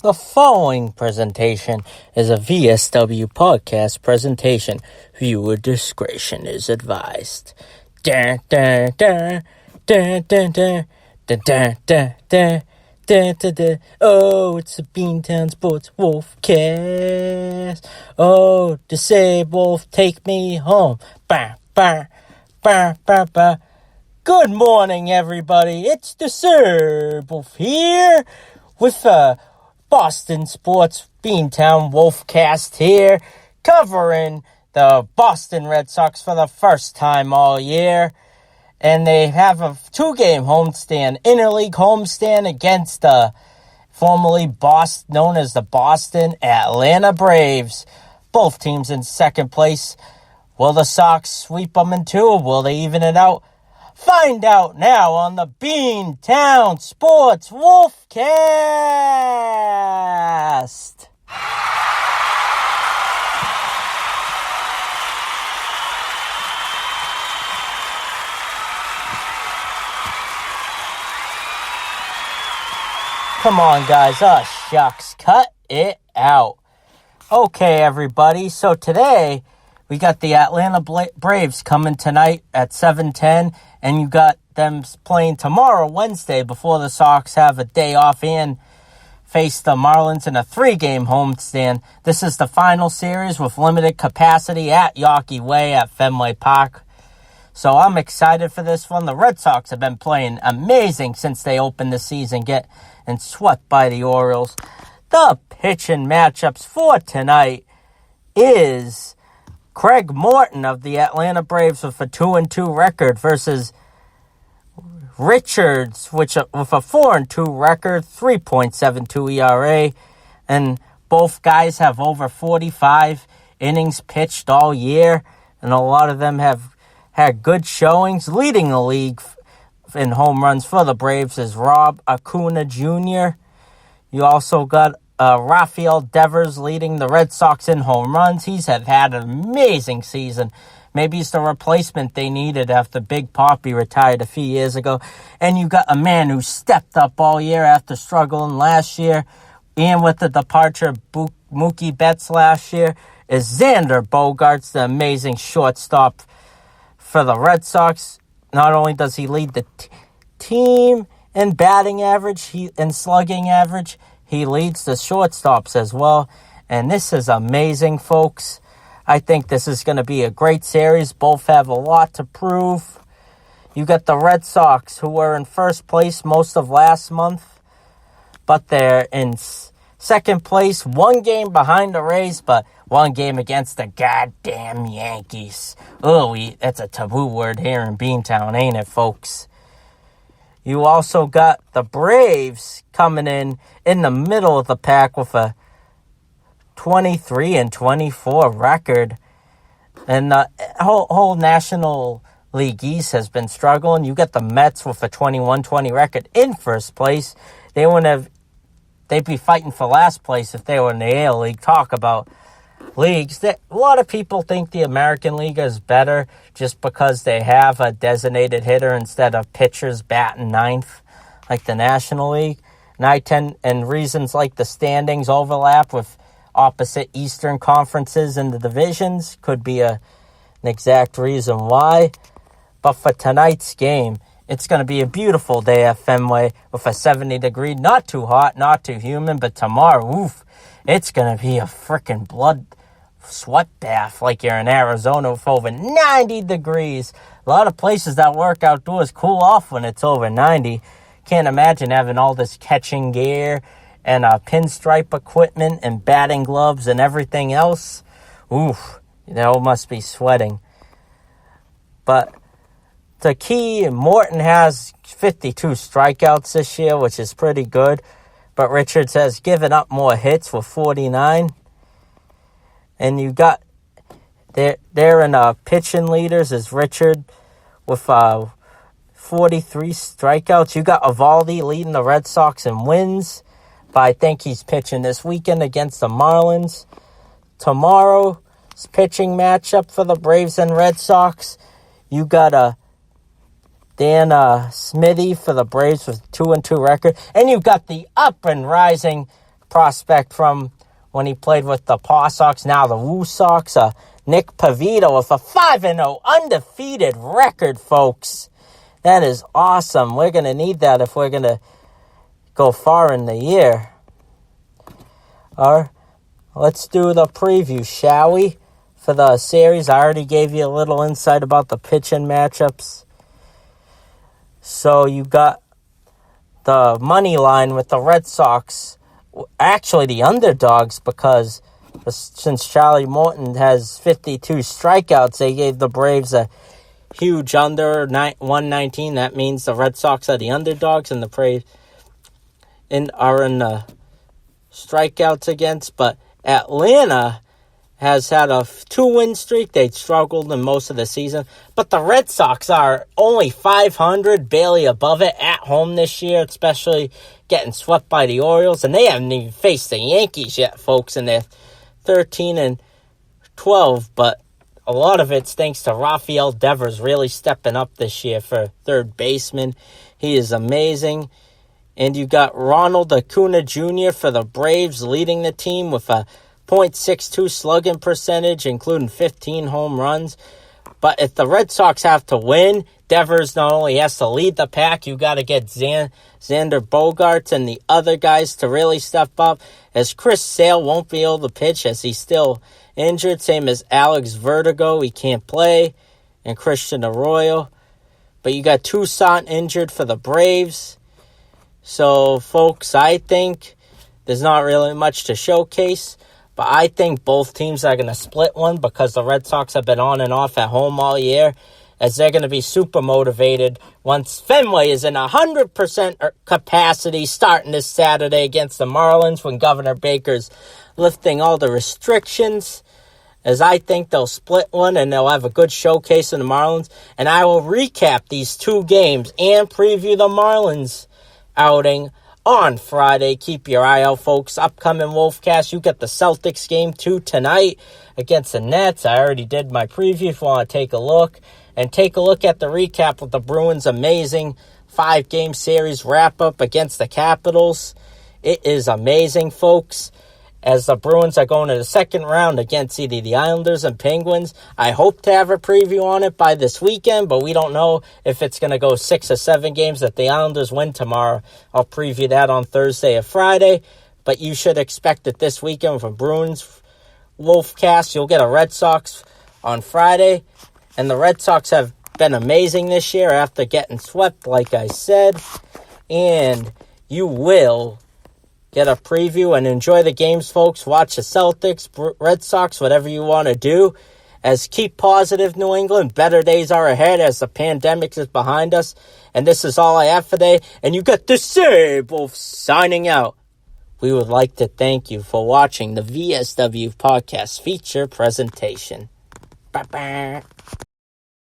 The following presentation is a VSW podcast presentation. Viewer discretion is advised. Dun, dun, dun, dun, dun, dun, dun, dun, dun, dun, dun, dun, dun. Oh, it's a Beantown Sports Wolfcast. Oh, disabled wolf, take me home. Bah, bah, bah, bah, bah. Good morning, everybody. It's Disabled Wolf here with Boston Sports Beantown Wolfcast here, covering the Boston Red Sox for the first time all year. And they have a 2-game homestand, interleague homestand against formerly known as the Boston Atlanta Braves. Both teams in second place. Will the Sox sweep them in two, or will they even it out? Find out now on the Beantown Sports Wolfcast. Come on, guys. Oh, shucks. Cut it out. Okay, everybody. So today, we got the Atlanta Braves coming tonight at 7:10, and you got them playing tomorrow, Wednesday, before the Sox have a day off and face the Marlins in a 3-game homestand. This is the final series with limited capacity at Yawkey Way at Fenway Park. So I'm excited for this one. The Red Sox have been playing amazing since they opened the season, getting swept by the Orioles. The pitching matchups for tonight is Craig Morton of the Atlanta Braves with a 2-2 record versus Richards with a 4-2 record, 3.72 ERA, and both guys have over 45 innings pitched all year, and a lot of them have had good showings. Leading the league in home runs for the Braves is Rob Acuna Jr. You also got Rafael Devers leading the Red Sox in home runs. He's had an amazing season. Maybe it's the replacement they needed after Big Papi retired a few years ago. And you got a man who stepped up all year after struggling last year. And with the departure of Mookie Betts last year is Xander Bogaerts, the amazing shortstop for the Red Sox. Not only does he lead the team in batting average and slugging average, he leads the shortstops as well. And this is amazing, folks. I think this is going to be a great series. Both have a lot to prove. You got the Red Sox, who were in first place most of last month, but they're in second place, 1 game behind the Rays, but 1 game against the goddamn Yankees. Oh, that's a taboo word here in Beantown, ain't it, folks? You also got the Braves coming in the middle of the pack with a 23-24 record. And the whole National League East has been struggling. You got the Mets with a 21-20 record in first place. They'd be fighting for last place if they were in the AL League. Talk about leagues. A lot of people think the American League is better just because they have a designated hitter instead of pitchers batting ninth like the National League. And reasons like the standings overlap with opposite Eastern conferences in the divisions could be an exact reason why. But for tonight's game, it's going to be a beautiful day at Fenway with a 70-degree, not too hot, not too humid, but tomorrow, it's going to be a freaking sweat bath like you're in Arizona with over 90 degrees. A lot of places that work outdoors cool off when it's over 90. Can't imagine having all this catching gear and pinstripe equipment and batting gloves and everything else. Must be sweating. But the key, Morton has 52 strikeouts this year, which is pretty good. But Richards has given up more hits with 49. And you got, they're in pitching leaders is Richard with 43 strikeouts. You got Eovaldi leading the Red Sox in wins. But I think he's pitching this weekend against the Marlins. Tomorrow's pitching matchup for the Braves and Red Sox. You got Dan Smithy for the Braves with 2-2 record. And you've got the up and rising prospect from when he played with the Paw Sox, now the Woo Sox, Nick Pavito with a 5-0 undefeated record, folks. That is awesome. We're going to need that if we're going to go far in the year. All right, let's do the preview, shall we, for the series. I already gave you a little insight about the pitching matchups. So you got the money line with the Red Sox, actually the underdogs, because since Charlie Morton has 52 strikeouts, they gave the Braves a huge under 119. That means the Red Sox are the underdogs and the Braves are in the strikeouts against. But Atlanta has had a 2-win streak. They struggled in most of the season. But the Red Sox are only 500, barely above it at home this year, especially getting swept by the Orioles. And they haven't even faced the Yankees yet, folks, and they're 13-12. But a lot of it's thanks to Rafael Devers really stepping up this year for third baseman. He is amazing. And you got Ronald Acuna Jr. for the Braves leading the team with a .62 slugging percentage, including 15 home runs. But if the Red Sox have to win, Devers not only has to lead the pack, you got to get Xander Bogaerts and the other guys to really step up, as Chris Sale won't be able to pitch as he's still injured, same as Alex Vertigo, he can't play, and Christian Arroyo. But you got Toussaint injured for the Braves. So, folks, I think there's not really much to showcase. But I think both teams are going to split one because the Red Sox have been on and off at home all year, as they're going to be super motivated once Fenway is in 100% capacity starting this Saturday against the Marlins when Governor Baker's lifting all the restrictions. As I think they'll split one and they'll have a good showcase in the Marlins. And I will recap these two games and preview the Marlins outing on Friday. Keep your eye out, folks. Upcoming Wolfcast, you get the Celtics game too tonight against the Nets. I already did my preview if you want to take a look. And take a look at the recap of the Bruins' amazing 5-game series wrap-up against the Capitals. It is amazing, folks, as the Bruins are going to the second round against either the Islanders and Penguins. I hope to have a preview on it by this weekend, but we don't know if it's going to go 6 or 7 games. If the Islanders win tomorrow, I'll preview that on Thursday or Friday. But you should expect it this weekend for Bruins Wolfcast. You'll get a Red Sox on Friday. And the Red Sox have been amazing this year after getting swept, like I said. And you will get a preview and enjoy the games, folks. Watch the Celtics, Red Sox, whatever you want to do. As keep positive, New England. Better days are ahead as the pandemic is behind us. And this is all I have for today. And you got the Wolf signing out. We would like to thank you for watching the VSW Podcast feature presentation. Bye-bye.